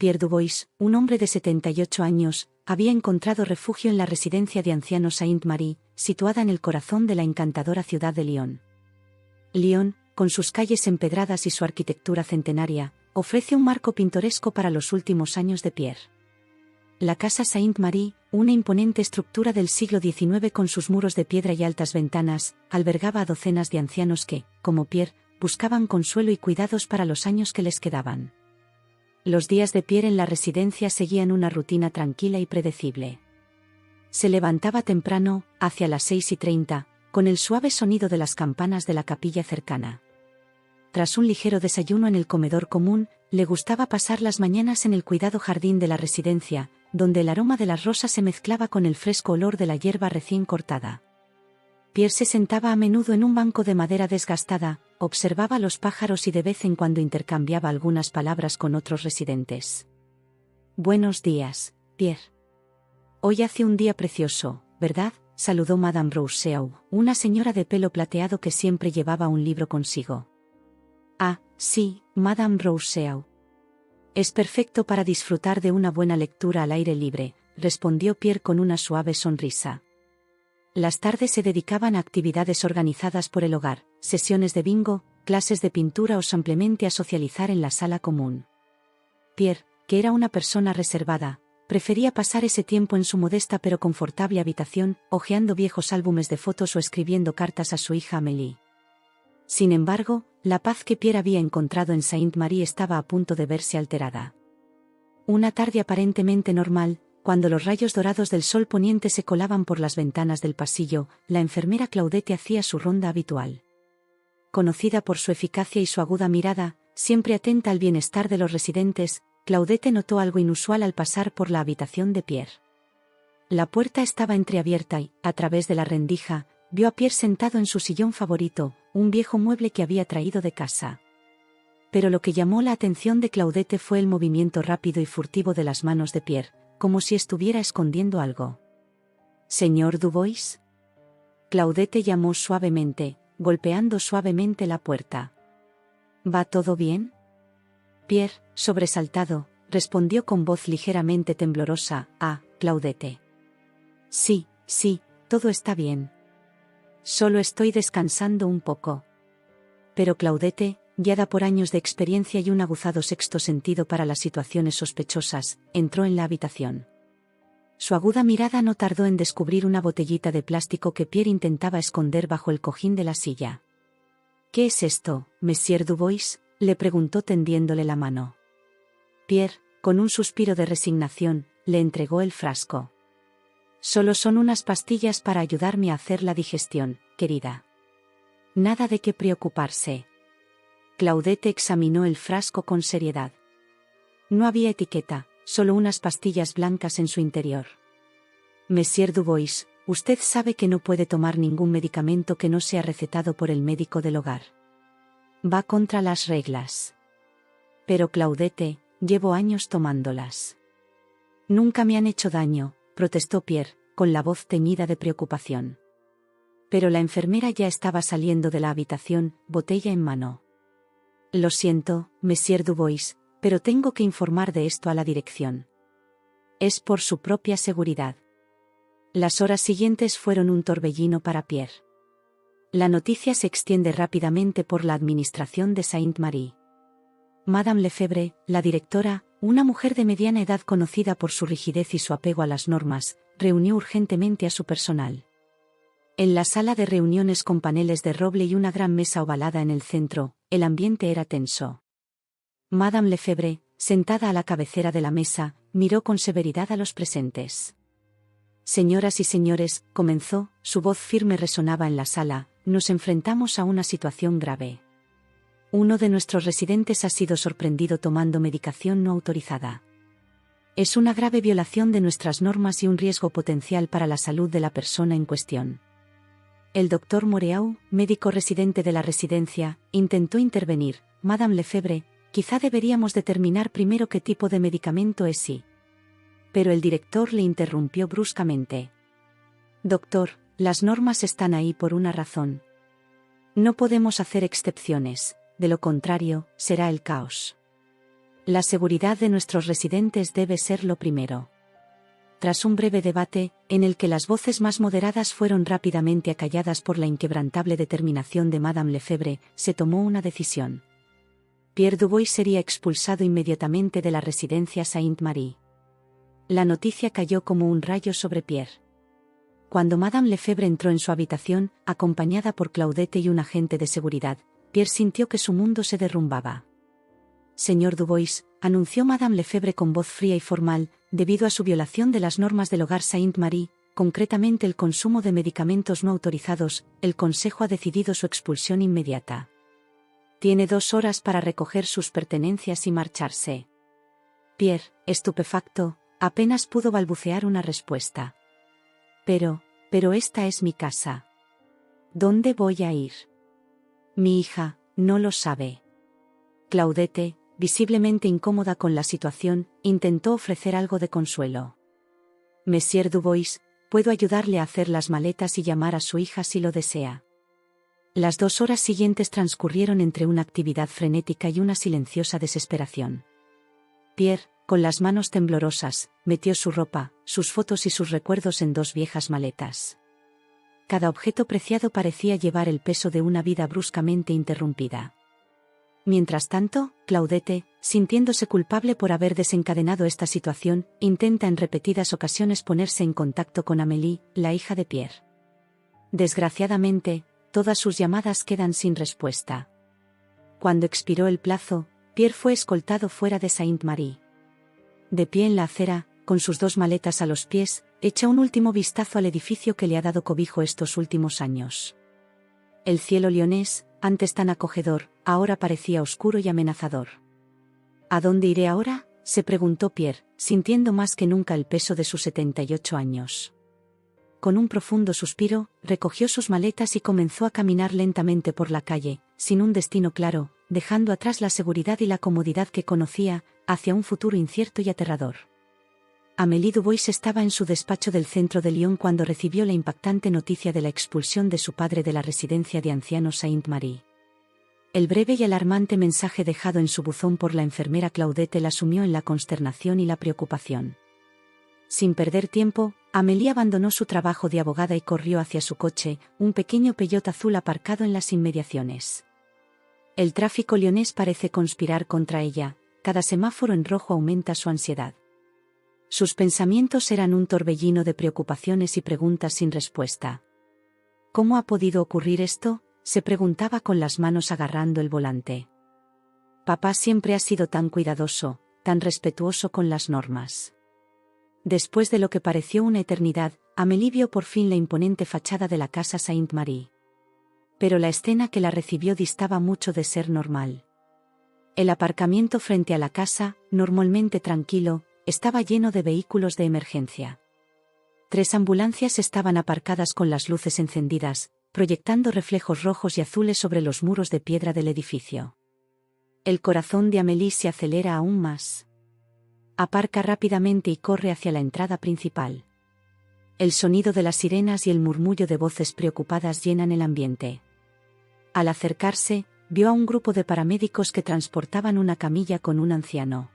Pierre Dubois, un hombre de 78 años, había encontrado refugio en la residencia de ancianos Sainte-Marie, situada en el corazón de la encantadora ciudad de Lyon. Lyon, con sus calles empedradas y su arquitectura centenaria, ofrece un marco pintoresco para los últimos años de Pierre. La casa Sainte-Marie, una imponente estructura del siglo XIX con sus muros de piedra y altas ventanas, albergaba a docenas de ancianos que, como Pierre, buscaban consuelo y cuidados para los años que les quedaban. Los días de Pierre en la residencia seguían una rutina tranquila y predecible. Se levantaba temprano, hacia las 6:30, con el suave sonido de las campanas de la capilla cercana. Tras un ligero desayuno en el comedor común, le gustaba pasar las mañanas en el cuidado jardín de la residencia, donde el aroma de las rosas se mezclaba con el fresco olor de la hierba recién cortada. Pierre se sentaba a menudo en un banco de madera desgastada, observaba a los pájaros y de vez en cuando intercambiaba algunas palabras con otros residentes. «Buenos días, Pierre. Hoy hace un día precioso, ¿verdad?», saludó Madame Rousseau, una señora de pelo plateado que siempre llevaba un libro consigo. «Ah, sí, Madame Rousseau. Es perfecto para disfrutar de una buena lectura al aire libre», respondió Pierre con una suave sonrisa. Las tardes se dedicaban a actividades organizadas por el hogar, sesiones de bingo, clases de pintura o simplemente a socializar en la sala común. Pierre, que era una persona reservada, prefería pasar ese tiempo en su modesta pero confortable habitación, hojeando viejos álbumes de fotos o escribiendo cartas a su hija Amélie. Sin embargo, la paz que Pierre había encontrado en Sainte-Marie estaba a punto de verse alterada. Una tarde aparentemente normal, cuando los rayos dorados del sol poniente se colaban por las ventanas del pasillo, la enfermera Claudette hacía su ronda habitual. Conocida por su eficacia y su aguda mirada, siempre atenta al bienestar de los residentes, Claudette notó algo inusual al pasar por la habitación de Pierre. La puerta estaba entreabierta y, a través de la rendija, vio a Pierre sentado en su sillón favorito, un viejo mueble que había traído de casa. Pero lo que llamó la atención de Claudette fue el movimiento rápido y furtivo de las manos de Pierre, como si estuviera escondiendo algo. «¿Señor Dubois?», Claudette llamó suavemente, golpeando suavemente la puerta. «¿Va todo bien?». Pierre, sobresaltado, respondió con voz ligeramente temblorosa: «Ah, Claudette. Sí, todo está bien. Solo estoy descansando un poco». Pero Claudette, guiada por años de experiencia y un aguzado sexto sentido para las situaciones sospechosas, entró en la habitación. Su aguda mirada no tardó en descubrir una botellita de plástico que Pierre intentaba esconder bajo el cojín de la silla. «¿Qué es esto, Monsieur Dubois?», le preguntó tendiéndole la mano. Pierre, con un suspiro de resignación, le entregó el frasco. «Solo son unas pastillas para ayudarme a hacer la digestión, querida. Nada de qué preocuparse». Claudette examinó el frasco con seriedad. No había etiqueta, solo unas pastillas blancas en su interior. «Monsieur Dubois, usted sabe que no puede tomar ningún medicamento que no sea recetado por el médico del hogar. Va contra las reglas». «Pero Claudette, llevo años tomándolas». «Nunca me han hecho daño», protestó Pierre, con la voz teñida de preocupación. Pero la enfermera ya estaba saliendo de la habitación, botella en mano. «Lo siento, Monsieur Dubois, pero tengo que informar de esto a la dirección. Es por su propia seguridad». Las horas siguientes fueron un torbellino para Pierre. La noticia se extiende rápidamente por la administración de Sainte-Marie. Madame Lefebvre, la directora, una mujer de mediana edad conocida por su rigidez y su apego a las normas, reunió urgentemente a su personal. En la sala de reuniones con paneles de roble y una gran mesa ovalada en el centro, el ambiente era tenso. Madame Lefebvre, sentada a la cabecera de la mesa, miró con severidad a los presentes. «Señoras y señores», comenzó, su voz firme resonaba en la sala, «nos enfrentamos a una situación grave. Uno de nuestros residentes ha sido sorprendido tomando medicación no autorizada. Es una grave violación de nuestras normas y un riesgo potencial para la salud de la persona en cuestión». El doctor Moreau, médico residente de la residencia, intentó intervenir. «Madame Lefebvre, quizá deberíamos determinar primero qué tipo de medicamento es sí». Pero el director le interrumpió bruscamente. «Doctor, las normas están ahí por una razón. No podemos hacer excepciones, de lo contrario, será el caos». La seguridad de nuestros residentes debe ser lo primero. Tras un breve debate, en el que las voces más moderadas fueron rápidamente acalladas por la inquebrantable determinación de Madame Lefebvre, se tomó una decisión. Pierre Dubois sería expulsado inmediatamente de la residencia Sainte-Marie. La noticia cayó como un rayo sobre Pierre. Cuando Madame Lefebvre entró en su habitación, acompañada por Claudette y un agente de seguridad, Pierre sintió que su mundo se derrumbaba. «Señor Dubois», anunció Madame Lefebvre con voz fría y formal, debido a su violación de las normas del hogar Sainte-Marie, concretamente el consumo de medicamentos no autorizados, el Consejo ha decidido su expulsión inmediata. Tiene 2 horas para recoger sus pertenencias y marcharse. Pierre, estupefacto, apenas pudo balbucear una respuesta. Pero esta es mi casa. ¿Dónde voy a ir? Mi hija, no lo sabe. Claudette, visiblemente incómoda con la situación, intentó ofrecer algo de consuelo. Monsieur Dubois, puedo ayudarle a hacer las maletas y llamar a su hija si lo desea. Las 2 horas siguientes transcurrieron entre una actividad frenética y una silenciosa desesperación. Pierre, con las manos temblorosas, metió su ropa, sus fotos y sus recuerdos en 2 viejas maletas. Cada objeto preciado parecía llevar el peso de una vida bruscamente interrumpida. Mientras tanto, Claudette, sintiéndose culpable por haber desencadenado esta situación, intenta en repetidas ocasiones ponerse en contacto con Amélie, la hija de Pierre. Desgraciadamente, todas sus llamadas quedan sin respuesta. Cuando expiró el plazo, Pierre fue escoltado fuera de Sainte-Marie. De pie en la acera, con sus 2 maletas a los pies, echa un último vistazo al edificio que le ha dado cobijo estos últimos años. El cielo lyonés, antes tan acogedor, ahora parecía oscuro y amenazador. ¿A dónde iré ahora?, se preguntó Pierre, sintiendo más que nunca el peso de sus 78 años. Con un profundo suspiro, recogió sus maletas y comenzó a caminar lentamente por la calle, sin un destino claro, dejando atrás la seguridad y la comodidad que conocía, hacia un futuro incierto y aterrador. Amélie Dubois estaba en su despacho del centro de Lyon cuando recibió la impactante noticia de la expulsión de su padre de la residencia de ancianos Sainte-Marie. El breve y alarmante mensaje dejado en su buzón por la enfermera Claudette la sumió en la consternación y la preocupación. Sin perder tiempo, Amélie abandonó su trabajo de abogada y corrió hacia su coche, un pequeño Peugeot azul aparcado en las inmediaciones. El tráfico lyonés parece conspirar contra ella, cada semáforo en rojo aumenta su ansiedad. Sus pensamientos eran un torbellino de preocupaciones y preguntas sin respuesta. ¿Cómo ha podido ocurrir esto?, se preguntaba con las manos agarrando el volante. Papá siempre ha sido tan cuidadoso, tan respetuoso con las normas. Después de lo que pareció una eternidad, Amélie vio por fin la imponente fachada de la casa Sainte-Marie. Pero la escena que la recibió distaba mucho de ser normal. El aparcamiento frente a la casa, normalmente tranquilo, estaba lleno de vehículos de emergencia. 3 ambulancias estaban aparcadas con las luces encendidas, proyectando reflejos rojos y azules sobre los muros de piedra del edificio. El corazón de Amélie se acelera aún más. Aparca rápidamente y corre hacia la entrada principal. El sonido de las sirenas y el murmullo de voces preocupadas llenan el ambiente. Al acercarse, vio a un grupo de paramédicos que transportaban una camilla con un anciano.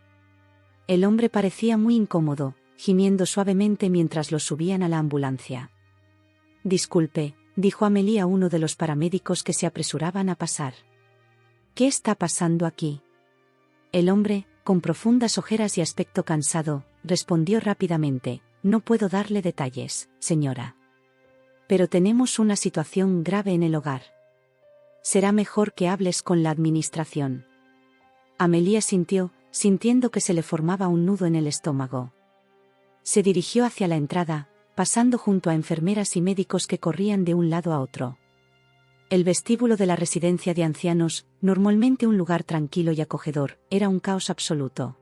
El hombre parecía muy incómodo, gimiendo suavemente mientras lo subían a la ambulancia. «Disculpe», dijo Amélie a uno de los paramédicos que se apresuraban a pasar. «¿Qué está pasando aquí?». El hombre, con profundas ojeras y aspecto cansado, respondió rápidamente: «No puedo darle detalles, señora. Pero tenemos una situación grave en el hogar. Será mejor que hables con la administración». Amélie asintió, sintiendo que se le formaba un nudo en el estómago. Se dirigió hacia la entrada, pasando junto a enfermeras y médicos que corrían de un lado a otro. El vestíbulo de la residencia de ancianos, normalmente un lugar tranquilo y acogedor, era un caos absoluto.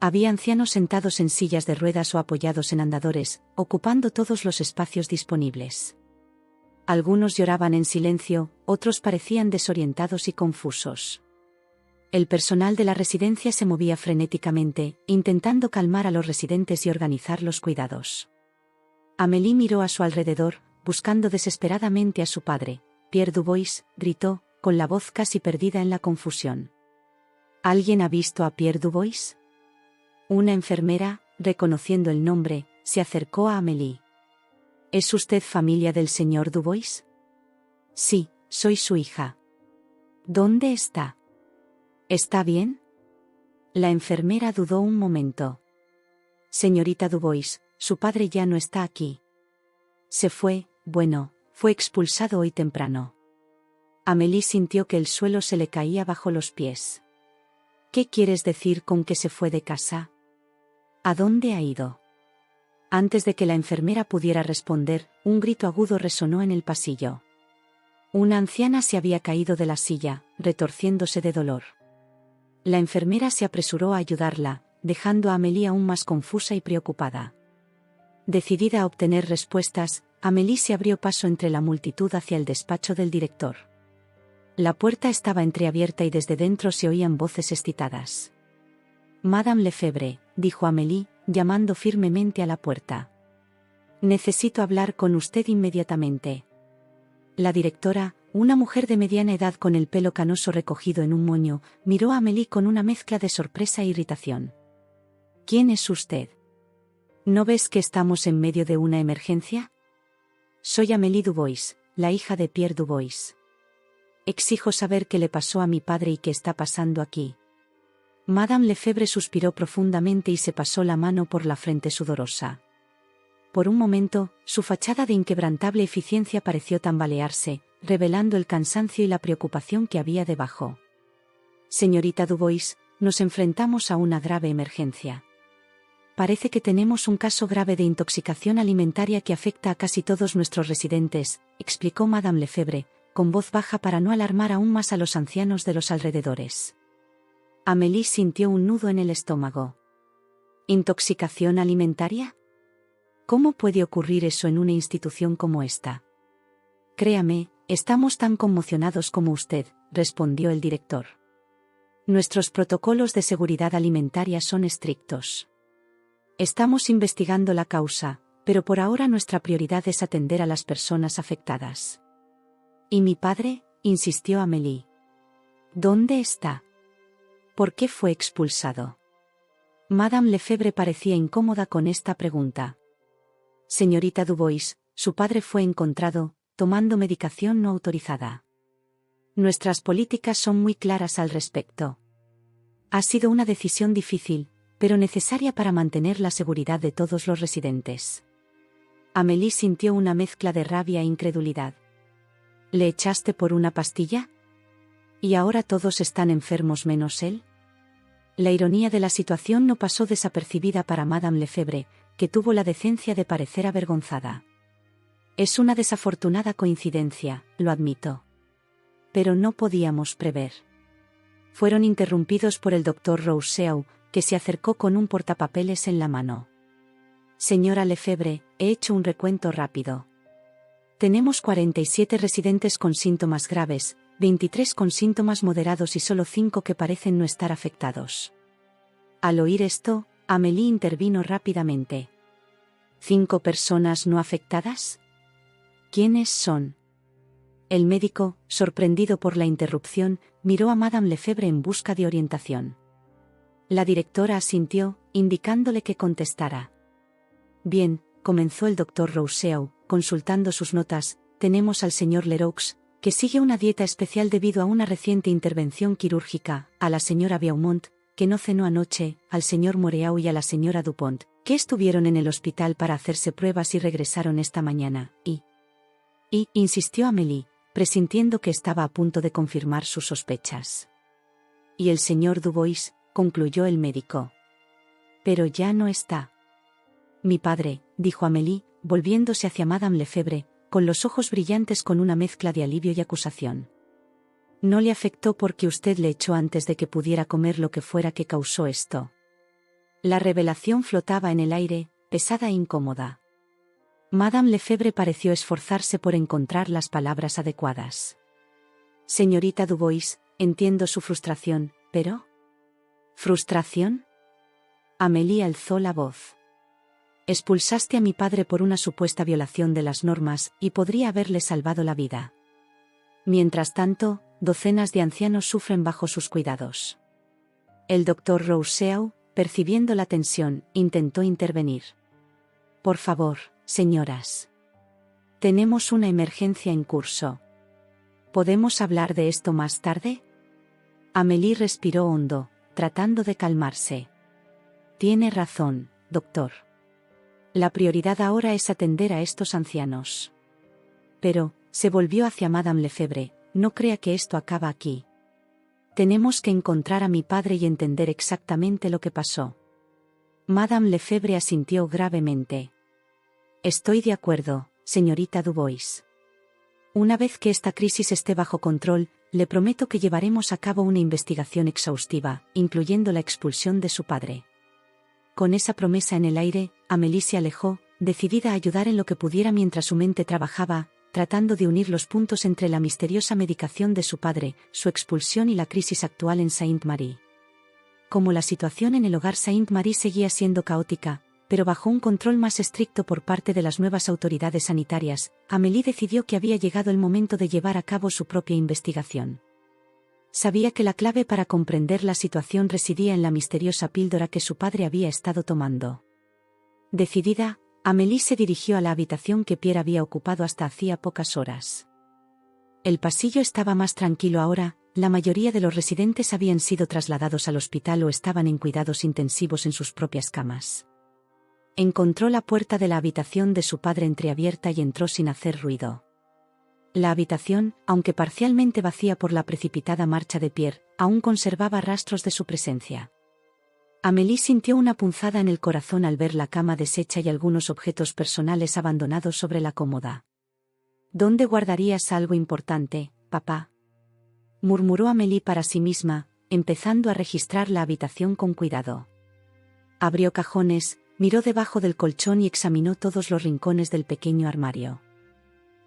Había ancianos sentados en sillas de ruedas o apoyados en andadores, ocupando todos los espacios disponibles. Algunos lloraban en silencio, otros parecían desorientados y confusos. El personal de la residencia se movía frenéticamente, intentando calmar a los residentes y organizar los cuidados. Amélie miró a su alrededor, buscando desesperadamente a su padre. «Pierre Dubois», gritó, con la voz casi perdida en la confusión. ¿Alguien ha visto a Pierre Dubois? Una enfermera, reconociendo el nombre, se acercó a Amélie. ¿Es usted familia del señor Dubois? Sí, soy su hija. ¿Dónde está? ¿Está bien? La enfermera dudó un momento. Señorita Dubois, su padre ya no está aquí. Se fue, fue expulsado hoy temprano. Amélie sintió que el suelo se le caía bajo los pies. ¿Qué quieres decir con que se fue de casa? ¿A dónde ha ido? Antes de que la enfermera pudiera responder, un grito agudo resonó en el pasillo. Una anciana se había caído de la silla, retorciéndose de dolor. La enfermera se apresuró a ayudarla, dejando a Amélie aún más confusa y preocupada. Decidida a obtener respuestas, Amélie se abrió paso entre la multitud hacia el despacho del director. La puerta estaba entreabierta y desde dentro se oían voces excitadas. «Madame Lefebvre», dijo Amélie, llamando firmemente a la puerta. «Necesito hablar con usted inmediatamente». La directora, una mujer de mediana edad con el pelo canoso recogido en un moño, miró a Amélie con una mezcla de sorpresa e irritación. «¿Quién es usted? ¿No ves que estamos en medio de una emergencia? Soy Amélie Dubois, la hija de Pierre Dubois. Exijo saber qué le pasó a mi padre y qué está pasando aquí». Madame Lefebvre suspiró profundamente y se pasó la mano por la frente sudorosa. Por un momento, su fachada de inquebrantable eficiencia pareció tambalearse, revelando el cansancio y la preocupación que había debajo. «Señorita Dubois, nos enfrentamos a una grave emergencia. Parece que tenemos un caso grave de intoxicación alimentaria que afecta a casi todos nuestros residentes», explicó Madame Lefebvre, con voz baja para no alarmar aún más a los ancianos de los alrededores. Amélie sintió un nudo en el estómago. ¿Intoxicación alimentaria? ¿Cómo puede ocurrir eso en una institución como esta? Créame, estamos tan conmocionados como usted, respondió el director. Nuestros protocolos de seguridad alimentaria son estrictos. Estamos investigando la causa, pero por ahora nuestra prioridad es atender a las personas afectadas. ¿Y mi padre?, insistió Amélie. ¿Dónde está? ¿Por qué fue expulsado? Madame Lefebvre parecía incómoda con esta pregunta. Señorita Dubois, su padre fue encontrado, tomando medicación no autorizada. Nuestras políticas son muy claras al respecto. Ha sido una decisión difícil, pero necesaria para mantener la seguridad de todos los residentes. Amélie sintió una mezcla de rabia e incredulidad. ¿Le echaste por una pastilla? ¿Y ahora todos están enfermos menos él? La ironía de la situación no pasó desapercibida para Madame Lefebvre, que tuvo la decencia de parecer avergonzada. Es una desafortunada coincidencia, lo admito. Pero no podíamos prever. Fueron interrumpidos por el doctor Rousseau, que se acercó con un portapapeles en la mano. Señora Lefebvre, he hecho un recuento rápido. Tenemos 47 residentes con síntomas graves, 23 con síntomas moderados y solo 5 que parecen no estar afectados. Al oír esto, Amélie intervino rápidamente. ¿5 personas no afectadas? ¿Quiénes son? El médico, sorprendido por la interrupción, miró a Madame Lefebvre en busca de orientación. La directora asintió, indicándole que contestara. Bien, comenzó el doctor Rousseau, consultando sus notas, tenemos al señor Leroux, que sigue una dieta especial debido a una reciente intervención quirúrgica, a la señora Beaumont, que no cenó anoche, al señor Moreau y a la señora Dupont, que estuvieron en el hospital para hacerse pruebas y regresaron esta mañana, insistió Amélie, presintiendo que estaba a punto de confirmar sus sospechas. Y el señor Dubois, concluyó el médico. Pero ya no está. Mi padre, dijo Amélie, volviéndose hacia Madame Lefebvre, con los ojos brillantes con una mezcla de alivio y acusación. No le afectó porque usted le echó antes de que pudiera comer lo que fuera que causó esto. La revelación flotaba en el aire, pesada e incómoda. Madame Lefebvre pareció esforzarse por encontrar las palabras adecuadas. Señorita Dubois, entiendo su frustración, pero... ¿Frustración? Amélie alzó la voz. Expulsaste a mi padre por una supuesta violación de las normas, y podría haberle salvado la vida. Mientras tanto, docenas de ancianos sufren bajo sus cuidados. El doctor Rousseau, percibiendo la tensión, intentó intervenir. Por favor, señoras. Tenemos una emergencia en curso. ¿Podemos hablar de esto más tarde? Amélie respiró hondo, tratando de calmarse. Tiene razón, doctor. La prioridad ahora es atender a estos ancianos. Pero, se volvió hacia Madame Lefebvre, no crea que esto acaba aquí. Tenemos que encontrar a mi padre y entender exactamente lo que pasó. Madame Lefebvre asintió gravemente. Estoy de acuerdo, señorita Dubois. Una vez que esta crisis esté bajo control, le prometo que llevaremos a cabo una investigación exhaustiva, incluyendo la expulsión de su padre. Con esa promesa en el aire, Amélie se alejó, decidida a ayudar en lo que pudiera mientras su mente trabajaba, tratando de unir los puntos entre la misteriosa medicación de su padre, su expulsión y la crisis actual en Sainte-Marie. Como la situación en el hogar Sainte-Marie seguía siendo caótica, pero bajo un control más estricto por parte de las nuevas autoridades sanitarias, Amélie decidió que había llegado el momento de llevar a cabo su propia investigación. Sabía que la clave para comprender la situación residía en la misteriosa píldora que su padre había estado tomando. Decidida, Amélie se dirigió a la habitación que Pierre había ocupado hasta hacía pocas horas. El pasillo estaba más tranquilo ahora, la mayoría de los residentes habían sido trasladados al hospital o estaban en cuidados intensivos en sus propias camas. Encontró la puerta de la habitación de su padre entreabierta y entró sin hacer ruido. La habitación, aunque parcialmente vacía por la precipitada marcha de Pierre, aún conservaba rastros de su presencia. Amélie sintió una punzada en el corazón al ver la cama deshecha y algunos objetos personales abandonados sobre la cómoda. ¿Dónde guardarías algo importante, papá?, murmuró Amélie para sí misma, empezando a registrar la habitación con cuidado. Abrió cajones, miró debajo del colchón y examinó todos los rincones del pequeño armario.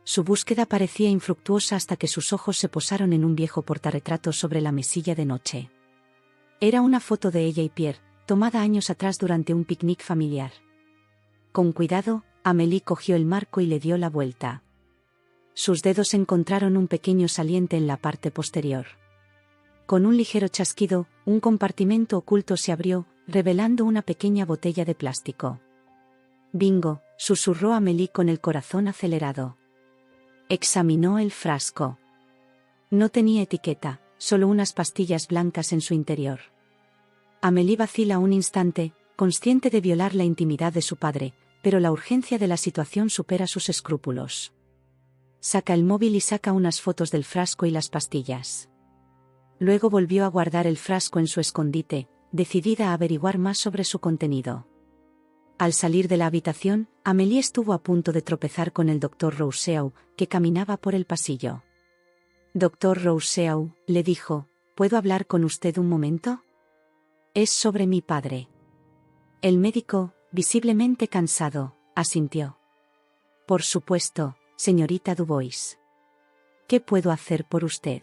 Su búsqueda parecía infructuosa hasta que sus ojos se posaron en un viejo portarretratos sobre la mesilla de noche. Era una foto de ella y Pierre, tomada años atrás durante un picnic familiar. Con cuidado, Amélie cogió el marco y le dio la vuelta. Sus dedos encontraron un pequeño saliente en la parte posterior. Con un ligero chasquido, un compartimento oculto se abrió, revelando una pequeña botella de plástico. «Bingo», susurró Amélie con el corazón acelerado. Examinó el frasco. No tenía etiqueta, solo unas pastillas blancas en su interior. Amélie vacila un instante, consciente de violar la intimidad de su padre, pero la urgencia de la situación supera sus escrúpulos. Saca el móvil y saca unas fotos del frasco y las pastillas. Luego volvió a guardar el frasco en su escondite, decidida a averiguar más sobre su contenido. Al salir de la habitación, Amélie estuvo a punto de tropezar con el doctor Rousseau, que caminaba por el pasillo. «Doctor Rousseau», le dijo, «¿puedo hablar con usted un momento?» «Es sobre mi padre». El médico, visiblemente cansado, asintió. «Por supuesto, señorita Dubois. ¿Qué puedo hacer por usted?»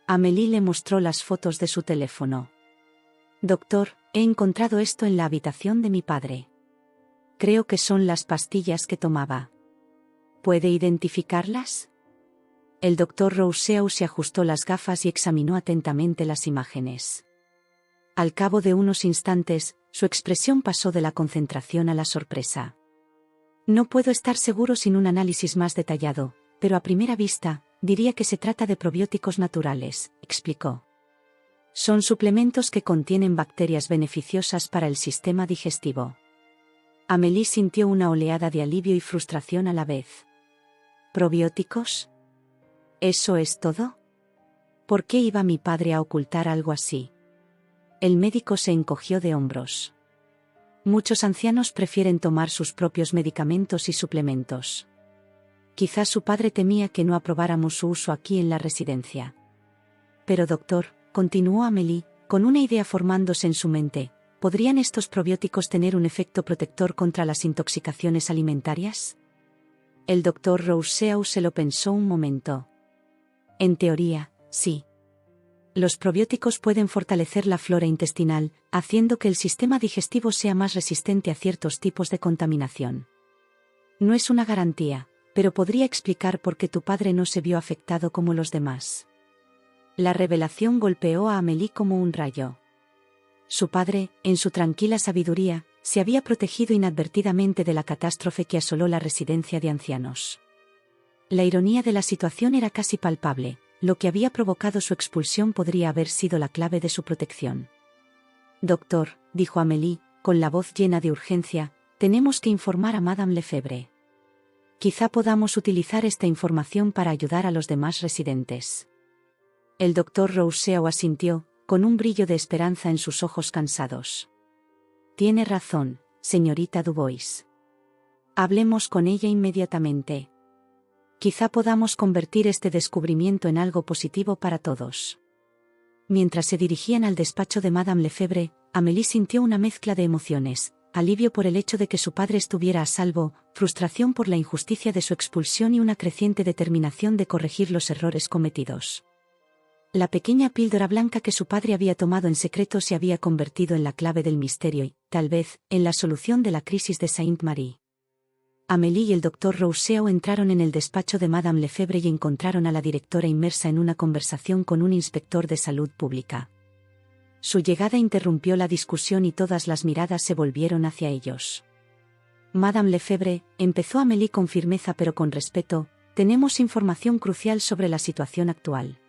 Amélie le mostró las fotos de su teléfono. «Doctor, he encontrado esto en la habitación de mi padre. Creo que son las pastillas que tomaba. ¿Puede identificarlas?» El doctor Rousseau se ajustó las gafas y examinó atentamente las imágenes. Al cabo de unos instantes, su expresión pasó de la concentración a la sorpresa. «No puedo estar seguro sin un análisis más detallado, pero a primera vista, diría que se trata de probióticos naturales», explicó. «Son suplementos que contienen bacterias beneficiosas para el sistema digestivo». Amélie sintió una oleada de alivio y frustración a la vez. ¿Probióticos? ¿Eso es todo? ¿Por qué iba mi padre a ocultar algo así? El médico se encogió de hombros. Muchos ancianos prefieren tomar sus propios medicamentos y suplementos. Quizás su padre temía que no aprobáramos su uso aquí en la residencia. Pero doctor, continuó Amélie, con una idea formándose en su mente, ¿podrían estos probióticos tener un efecto protector contra las intoxicaciones alimentarias? El doctor Rousseau se lo pensó un momento. En teoría, sí. Los probióticos pueden fortalecer la flora intestinal, haciendo que el sistema digestivo sea más resistente a ciertos tipos de contaminación. No es una garantía, pero podría explicar por qué tu padre no se vio afectado como los demás. La revelación golpeó a Amélie como un rayo. Su padre, en su tranquila sabiduría, se había protegido inadvertidamente de la catástrofe que asoló la residencia de ancianos. La ironía de la situación era casi palpable. Lo que había provocado su expulsión podría haber sido la clave de su protección. «Doctor», dijo Amélie, con la voz llena de urgencia, «tenemos que informar a Madame Lefebvre. Quizá podamos utilizar esta información para ayudar a los demás residentes». El doctor Rousseau asintió, con un brillo de esperanza en sus ojos cansados. «Tiene razón, señorita Dubois. Hablemos con ella inmediatamente. Quizá podamos convertir este descubrimiento en algo positivo para todos». Mientras se dirigían al despacho de Madame Lefebvre, Amélie sintió una mezcla de emociones: alivio por el hecho de que su padre estuviera a salvo, frustración por la injusticia de su expulsión y una creciente determinación de corregir los errores cometidos. La pequeña píldora blanca que su padre había tomado en secreto se había convertido en la clave del misterio y, tal vez, en la solución de la crisis de Saint-Marie. Amélie y el doctor Rousseau entraron en el despacho de Madame Lefebvre y encontraron a la directora inmersa en una conversación con un inspector de salud pública. Su llegada interrumpió la discusión y todas las miradas se volvieron hacia ellos. «Madame Lefebvre», empezó Amélie con firmeza pero con respeto, «tenemos información crucial sobre la situación actual».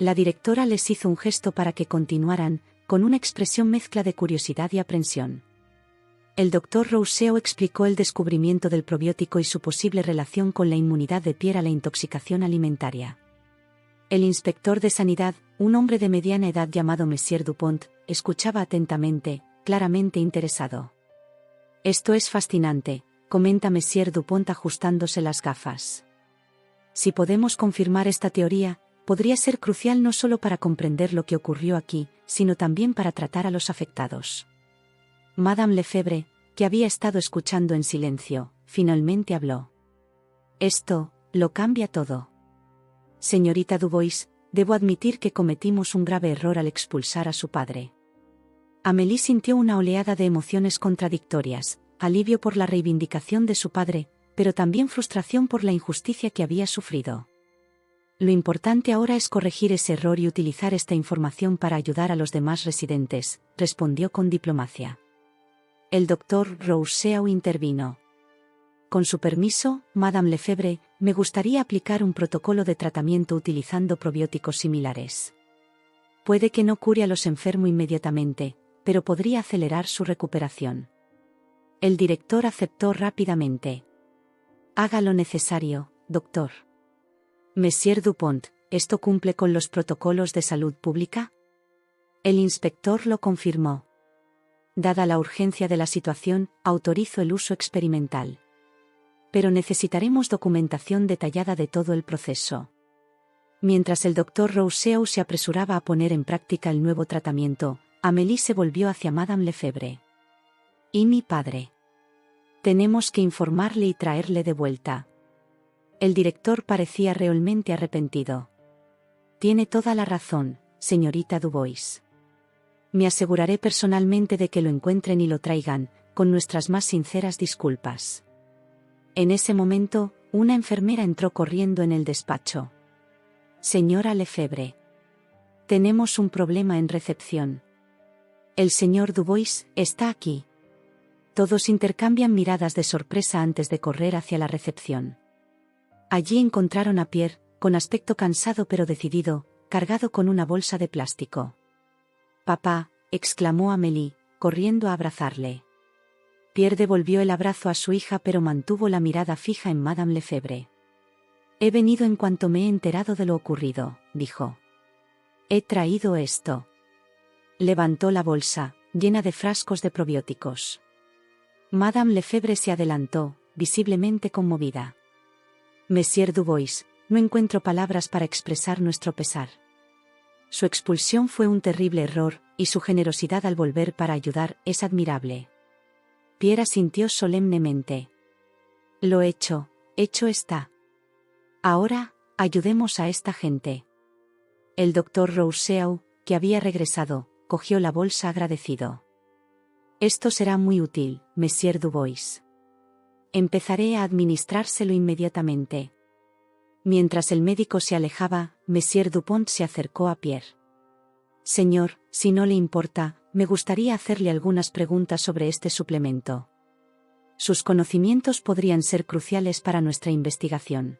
La directora les hizo un gesto para que continuaran, con una expresión mezcla de curiosidad y aprensión. El doctor Rousseau explicó el descubrimiento del probiótico y su posible relación con la inmunidad de Pierre a la intoxicación alimentaria. El inspector de sanidad, un hombre de mediana edad llamado Monsieur Dupont, escuchaba atentamente, claramente interesado. «Esto es fascinante», comenta Monsieur Dupont ajustándose las gafas. «Si podemos confirmar esta teoría, podría ser crucial no solo para comprender lo que ocurrió aquí, sino también para tratar a los afectados». Madame Lefebvre, que había estado escuchando en silencio, finalmente habló. «Esto lo cambia todo. Señorita Dubois, debo admitir que cometimos un grave error al expulsar a su padre». Amélie sintió una oleada de emociones contradictorias: alivio por la reivindicación de su padre, pero también frustración por la injusticia que había sufrido. «Lo importante ahora es corregir ese error y utilizar esta información para ayudar a los demás residentes», respondió con diplomacia. El doctor Rousseau intervino. «Con su permiso, Madame Lefebvre, me gustaría aplicar un protocolo de tratamiento utilizando probióticos similares. Puede que no cure a los enfermos inmediatamente, pero podría acelerar su recuperación». El director aceptó rápidamente. «Haga lo necesario, doctor». «Monsieur Dupont, ¿esto cumple con los protocolos de salud pública?». El inspector lo confirmó. «Dada la urgencia de la situación, autorizo el uso experimental. Pero necesitaremos documentación detallada de todo el proceso». Mientras el doctor Rousseau se apresuraba a poner en práctica el nuevo tratamiento, Amélie se volvió hacia Madame Lefebvre. «¿Y mi padre? Tenemos que informarle y traerle de vuelta». El director parecía realmente arrepentido. «Tiene toda la razón, señorita Dubois. Me aseguraré personalmente de que lo encuentren y lo traigan, con nuestras más sinceras disculpas». En ese momento, una enfermera entró corriendo en el despacho. «Señora Lefebvre. Tenemos un problema en recepción. El señor Dubois está aquí». Todos intercambian miradas de sorpresa antes de correr hacia la recepción. Allí encontraron a Pierre, con aspecto cansado pero decidido, cargado con una bolsa de plástico. «Papá», exclamó Amélie, corriendo a abrazarle. Pierre devolvió el abrazo a su hija pero mantuvo la mirada fija en Madame Lefebvre. «He venido en cuanto me he enterado de lo ocurrido», dijo. «He traído esto». Levantó la bolsa, llena de frascos de probióticos. Madame Lefebvre se adelantó, visiblemente conmovida. «Monsieur Dubois, no encuentro palabras para expresar nuestro pesar. Su expulsión fue un terrible error, y su generosidad al volver para ayudar es admirable». Pierre asintió solemnemente. «Lo hecho está. Ahora, ayudemos a esta gente». El doctor Rousseau, que había regresado, cogió la bolsa agradecido. «Esto será muy útil, Monsieur Dubois. Empezaré a administrárselo inmediatamente». Mientras el médico se alejaba, Monsieur Dupont se acercó a Pierre. «Señor, si no le importa, me gustaría hacerle algunas preguntas sobre este suplemento. Sus conocimientos podrían ser cruciales para nuestra investigación.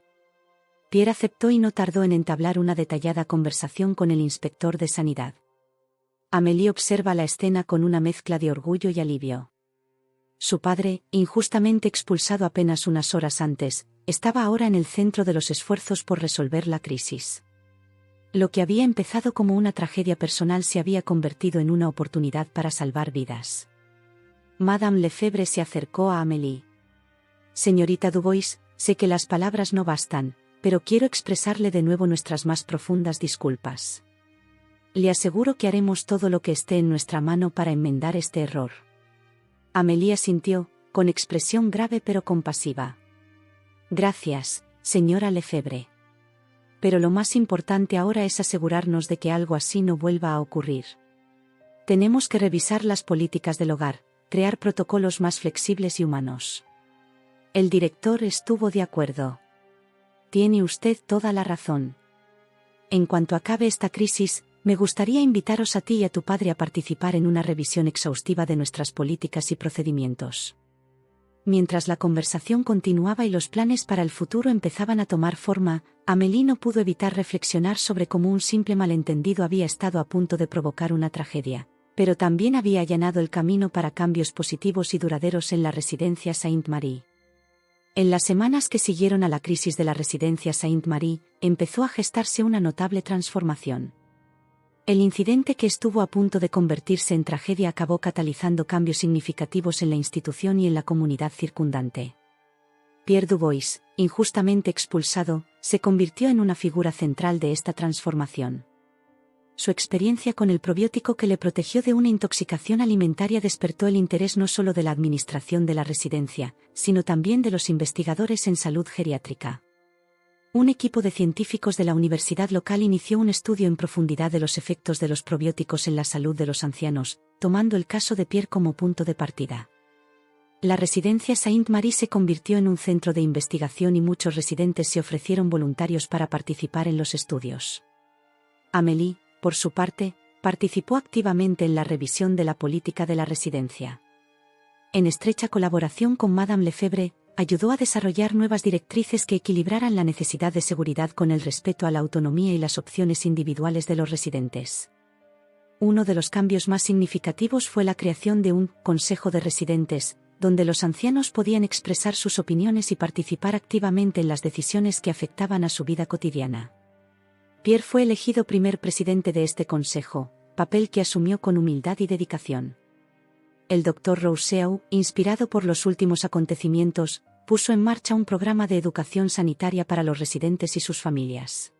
Pierre aceptó y no tardó en entablar una detallada conversación con el inspector de sanidad. Amélie observa la escena con una mezcla de orgullo y alivio. Su padre, injustamente expulsado apenas unas horas antes, estaba ahora en el centro de los esfuerzos por resolver la crisis. Lo que había empezado como una tragedia personal se había convertido en una oportunidad para salvar vidas. Madame Lefebvre se acercó a Amélie. Señorita Dubois, sé que las palabras no bastan, pero quiero expresarle de nuevo nuestras más profundas disculpas. Le aseguro que haremos todo lo que esté en nuestra mano para enmendar este error. Amélie asintió, con expresión grave pero compasiva. Gracias, señora Lefebvre. Pero lo más importante ahora es asegurarnos de que algo así no vuelva a ocurrir. Tenemos que revisar las políticas del hogar, crear protocolos más flexibles y humanos. El director estuvo de acuerdo. Tiene usted toda la razón. En cuanto acabe esta crisis, me gustaría invitaros a ti y a tu padre a participar en una revisión exhaustiva de nuestras políticas y procedimientos. Mientras la conversación continuaba y los planes para el futuro empezaban a tomar forma, Amélie no pudo evitar reflexionar sobre cómo un simple malentendido había estado a punto de provocar una tragedia, pero también había allanado el camino para cambios positivos y duraderos en la residencia Sainte-Marie. En las semanas que siguieron a la crisis de la residencia Sainte-Marie, empezó a gestarse una notable transformación. El incidente que estuvo a punto de convertirse en tragedia acabó catalizando cambios significativos en la institución y en la comunidad circundante. Pierre Dubois, injustamente expulsado, se convirtió en una figura central de esta transformación. Su experiencia con el probiótico que le protegió de una intoxicación alimentaria despertó el interés no solo de la administración de la residencia, sino también de los investigadores en salud geriátrica. Un equipo de científicos de la universidad local inició un estudio en profundidad de los efectos de los probióticos en la salud de los ancianos, tomando el caso de Pierre como punto de partida. La residencia Sainte-Marie se convirtió en un centro de investigación y muchos residentes se ofrecieron voluntarios para participar en los estudios. Amélie, por su parte, participó activamente en la revisión de la política de la residencia. En estrecha colaboración con Madame Lefebvre, ayudó a desarrollar nuevas directrices que equilibraran la necesidad de seguridad con el respeto a la autonomía y las opciones individuales de los residentes. Uno de los cambios más significativos fue la creación de un Consejo de Residentes, donde los ancianos podían expresar sus opiniones y participar activamente en las decisiones que afectaban a su vida cotidiana. Pierre fue elegido primer presidente de este consejo, papel que asumió con humildad y dedicación. El Dr. Rousseau, inspirado por los últimos acontecimientos, puso en marcha un programa de educación sanitaria para los residentes y sus familias.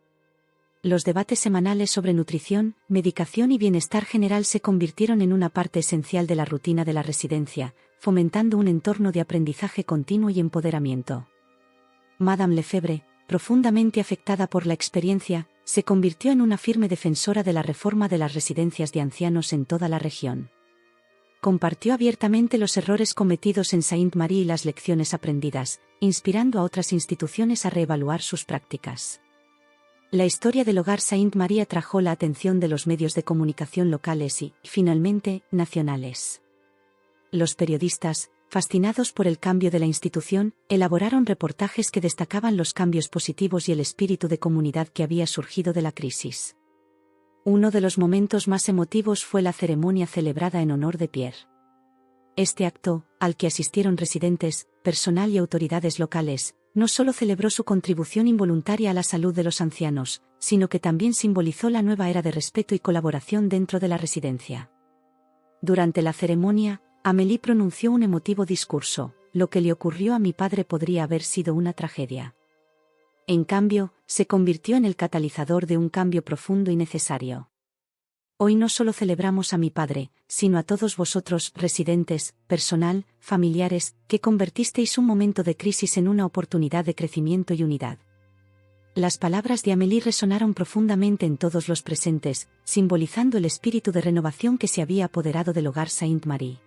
Los debates semanales sobre nutrición, medicación y bienestar general se convirtieron en una parte esencial de la rutina de la residencia, fomentando un entorno de aprendizaje continuo y empoderamiento. Madame Lefebvre, profundamente afectada por la experiencia, se convirtió en una firme defensora de la reforma de las residencias de ancianos en toda la región. Compartió abiertamente los errores cometidos en Sainte-Marie y las lecciones aprendidas, inspirando a otras instituciones a reevaluar sus prácticas. La historia del hogar Sainte-Marie atrajo la atención de los medios de comunicación locales y, finalmente, nacionales. Los periodistas, fascinados por el cambio de la institución, elaboraron reportajes que destacaban los cambios positivos y el espíritu de comunidad que había surgido de la crisis. Uno de los momentos más emotivos fue la ceremonia celebrada en honor de Pierre. Este acto, al que asistieron residentes, personal y autoridades locales, no solo celebró su contribución involuntaria a la salud de los ancianos, sino que también simbolizó la nueva era de respeto y colaboración dentro de la residencia. Durante la ceremonia, Amélie pronunció un emotivo discurso: lo que le ocurrió a mi padre podría haber sido una tragedia. En cambio, se convirtió en el catalizador de un cambio profundo y necesario. Hoy no solo celebramos a mi padre, sino a todos vosotros, residentes, personal, familiares, que convertisteis un momento de crisis en una oportunidad de crecimiento y unidad. Las palabras de Amélie resonaron profundamente en todos los presentes, simbolizando el espíritu de renovación que se había apoderado del hogar Sainte-Marie.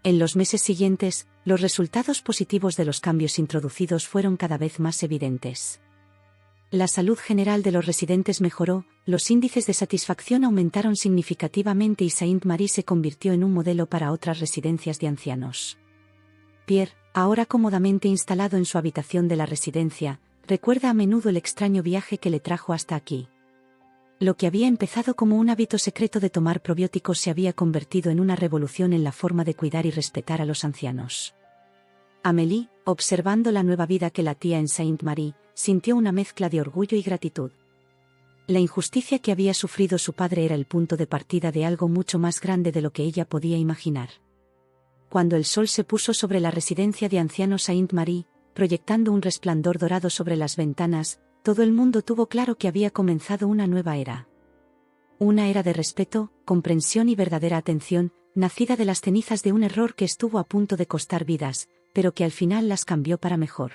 En los meses siguientes, los resultados positivos de los cambios introducidos fueron cada vez más evidentes. La salud general de los residentes mejoró, los índices de satisfacción aumentaron significativamente y Sainte-Marie se convirtió en un modelo para otras residencias de ancianos. Pierre, ahora cómodamente instalado en su habitación de la residencia, recuerda a menudo el extraño viaje que le trajo hasta aquí. Lo que había empezado como un hábito secreto de tomar probióticos se había convertido en una revolución en la forma de cuidar y respetar a los ancianos. Amélie, observando la nueva vida que latía en Sainte-Marie, sintió una mezcla de orgullo y gratitud. La injusticia que había sufrido su padre era el punto de partida de algo mucho más grande de lo que ella podía imaginar. Cuando el sol se puso sobre la residencia de ancianos Sainte-Marie, proyectando un resplandor dorado sobre las ventanas, todo el mundo tuvo claro que había comenzado una nueva era. Una era de respeto, comprensión y verdadera atención, nacida de las cenizas de un error que estuvo a punto de costar vidas, pero que al final las cambió para mejor.